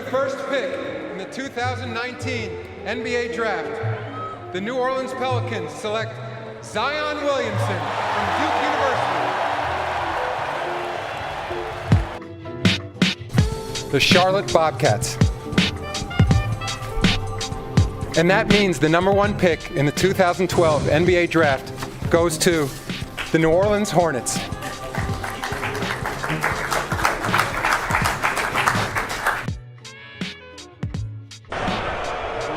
first pick in the 2019 NBA Draft, the New Orleans Pelicans select Zion Williamson from Duke University. The Charlotte Bobcats. And that means the number one pick in the 2012 NBA Draft goes to the New Orleans Hornets.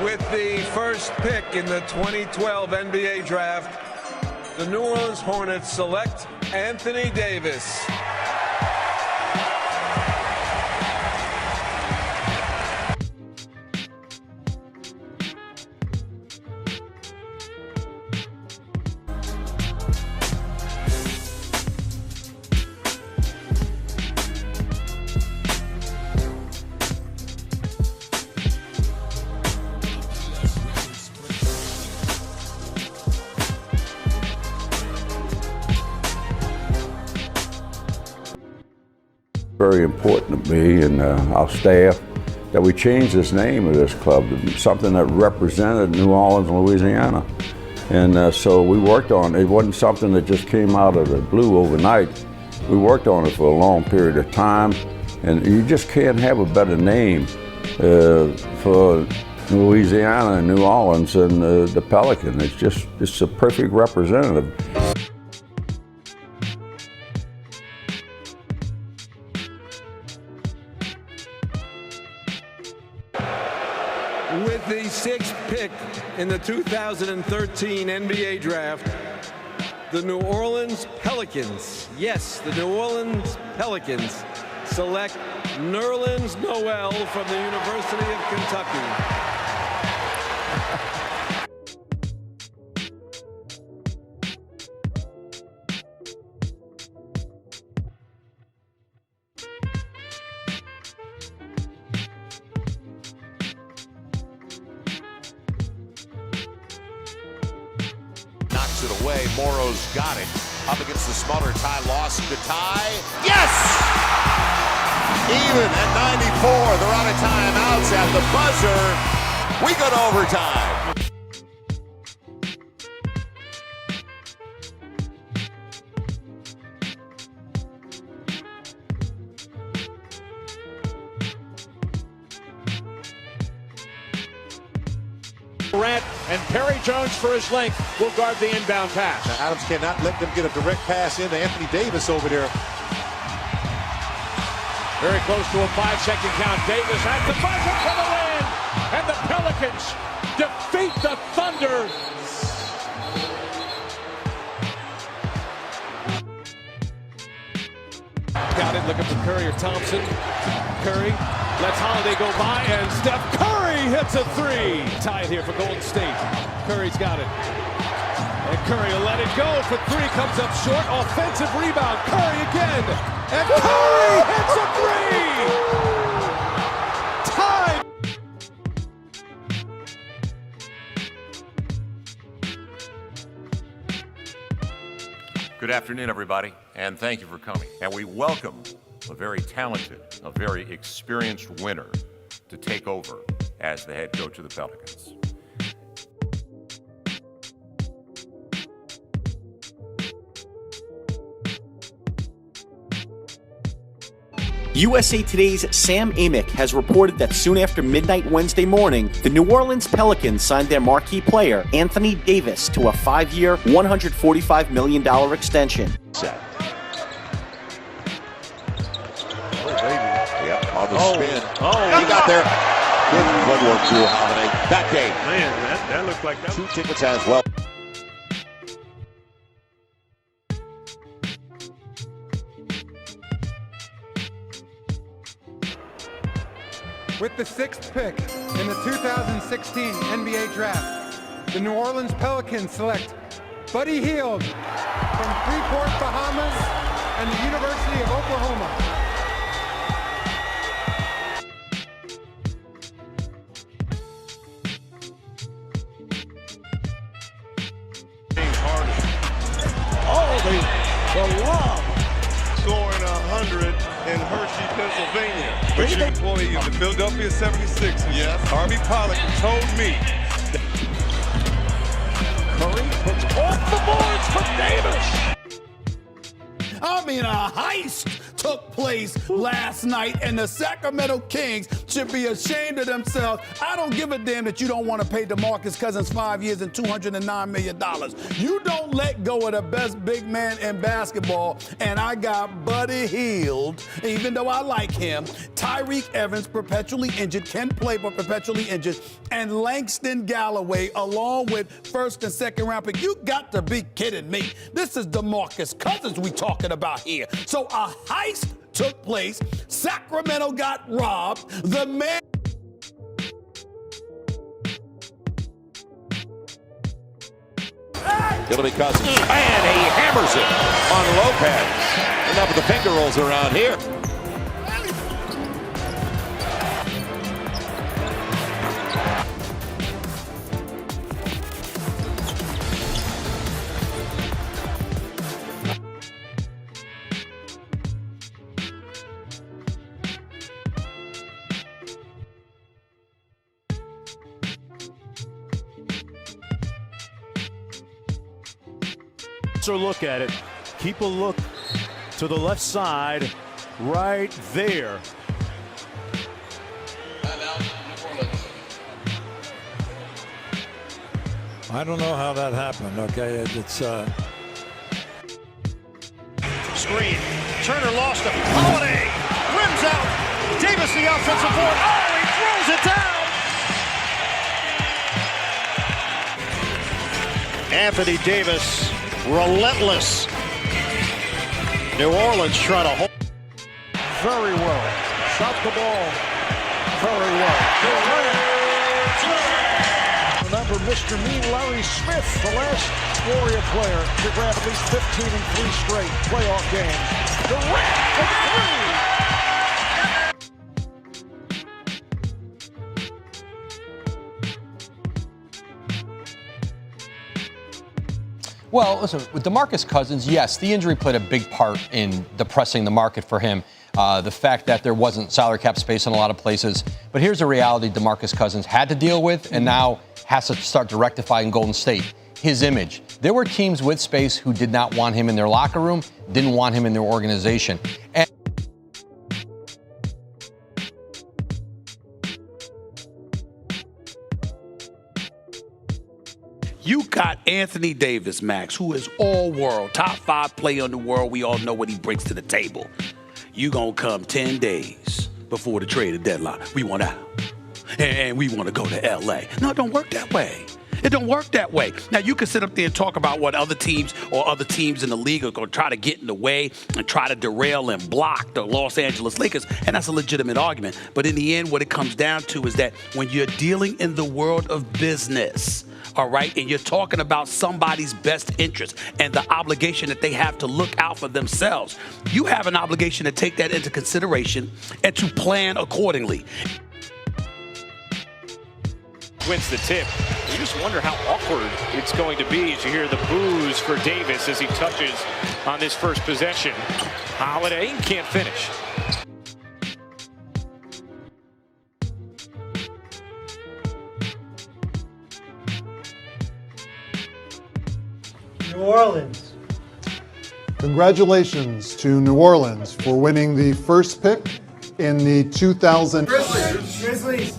With the first pick in the 2012 NBA Draft, the New Orleans Hornets select Anthony Davis. Very important to me and our staff that we change this name of this club to something that represented New Orleans, Louisiana. And so we worked on it. It wasn't something that just came out of the blue overnight. We worked on it for a long period of time, and you just can't have a better name for Louisiana and New Orleans than the Pelican. It's a perfect representative. With the sixth pick in the 2013 NBA Draft, the New Orleans Pelicans, yes, the New Orleans Pelicans, select Nerlens Noel from the University of Kentucky. Knocks it away. Morrow's got it. Up against the smaller Ty Lawson to tie. Yes! Even at 94. They're out of timeouts at the buzzer. We go to overtime. Morant and Perry Jones for his length will guard the inbound pass. Now Adams cannot let them get a direct pass into Anthony Davis over there. Very close to a 5-second count. Davis at the buzzer for the win. And the Pelicans defeat the Thunder. Got it. Looking for Curry or Thompson. Curry lets Holiday go by, and Steph Curry hits a three. Tie it here for Golden State. Curry's got it. And Curry will let it go for three. Comes up short. Offensive rebound. Curry again. And Curry hits a three. Tied. Good afternoon, everybody, and thank you for coming. And we welcome a very talented, a very experienced winner to take over as the head coach of the Pelicans. USA Today's Sam Amick has reported that soon after midnight Wednesday morning, the New Orleans Pelicans signed their marquee player, Anthony Davis, to a 5-year, $145 million extension. Set. Oh, baby. Yep, on the spin. He got there. Good footwork through Holiday. That game. Man, that looked like that. 2 tickets as well. With the sixth pick in the 2016 NBA Draft, the New Orleans Pelicans select Buddy Hield from Freeport, Bahamas, and the University of Oklahoma. The lob. Scoring 100 in Hershey, Pennsylvania. But you're employee of the Philadelphia 76ers. Yes. Army Pollock told me. Curry puts off the boards for Davis. I mean, a heist took place last night, and the Sacramento Kings should be ashamed of themselves. I don't give a damn that you don't want to pay DeMarcus Cousins 5 years and $209 million. You don't let go of the best big man in basketball, and I got Buddy Hield, even though I like him, Tyreek Evans, perpetually injured, can play but perpetually injured, and Langston Galloway, along with first and second round pick. You got to be kidding me. This is DeMarcus Cousins we talking about here. So a heist took place. Sacramento got robbed. The man. It'll be Cousins. And he hammers it on Lopez. Enough of the finger rolls around here. Look at it. Keep a look to the left side right there. I don't know how that happened, okay? It's Screen. Turner lost him. Holiday rims out. Davis the offensive board. Oh, he throws it down. Anthony Davis, relentless. New Orleans trying to hold. Very well. Shot the ball very well. Remember Mr. Mean Larry Smith, the last Warrior player to grab at least 15 in 3 straight playoff games. Durant for 3. Well, listen, with DeMarcus Cousins, yes, the injury played a big part in depressing the market for him. The fact that there wasn't salary cap space in a lot of places. But here's a reality DeMarcus Cousins had to deal with and now has to start to rectify in Golden State. His image. There were teams with space who did not want him in their locker room, didn't want him in their organization. And you got Anthony Davis, Max, who is all world, top 5 player in the world. We all know what he brings to the table. You gonna come 10 days before the trade deadline. We want out. And we want to go to LA. No, it don't work that way. It don't work that way. Now, you can sit up there and talk about what other teams or other teams in the league are going to try to get in the way and try to derail and block the Los Angeles Lakers, and that's a legitimate argument. But in the end, what it comes down to is that when you're dealing in the world of business, all right, and you're talking about somebody's best interest and the obligation that they have to look out for themselves, you have an obligation to take that into consideration and to plan accordingly. Wins the tip. You just wonder how awkward it's going to be as you hear the boos for Davis as he touches on this first possession. Holiday can't finish. New Orleans. Congratulations to New Orleans for winning the first pick in the 2000. Grizzlies.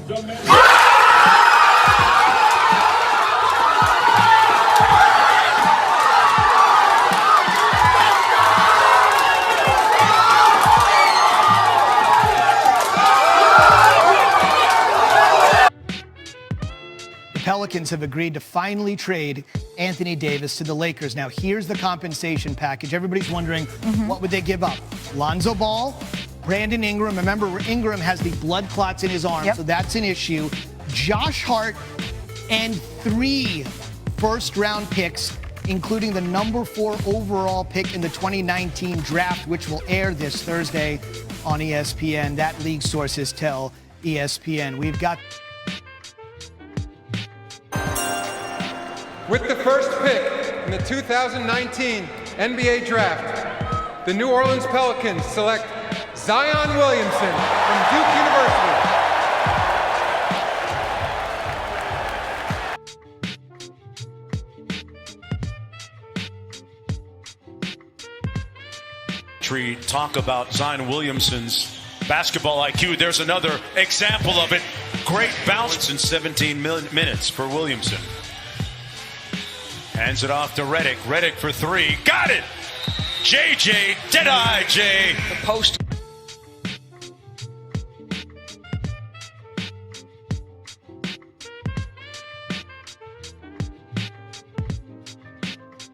Pelicans have agreed to finally trade Anthony Davis to the Lakers. Now, here's the compensation package. Everybody's wondering, what would they give up? Lonzo Ball, Brandon Ingram. Remember, Ingram has the blood clots in his arm, so that's an issue. Josh Hart, and 3 first-round picks, including the number 4 overall pick in the 2019 draft, which will air this Thursday on ESPN. That league sources tell ESPN. We've got... With the first pick in the 2019 NBA Draft, the New Orleans Pelicans select Zion Williamson from Duke University. Talk about Zion Williamson's basketball IQ. There's another example of it. Great bounce in 17 minutes for Williamson. Hands it off to Redick. Redick for three. Got it! JJ, Deadeye J. The post.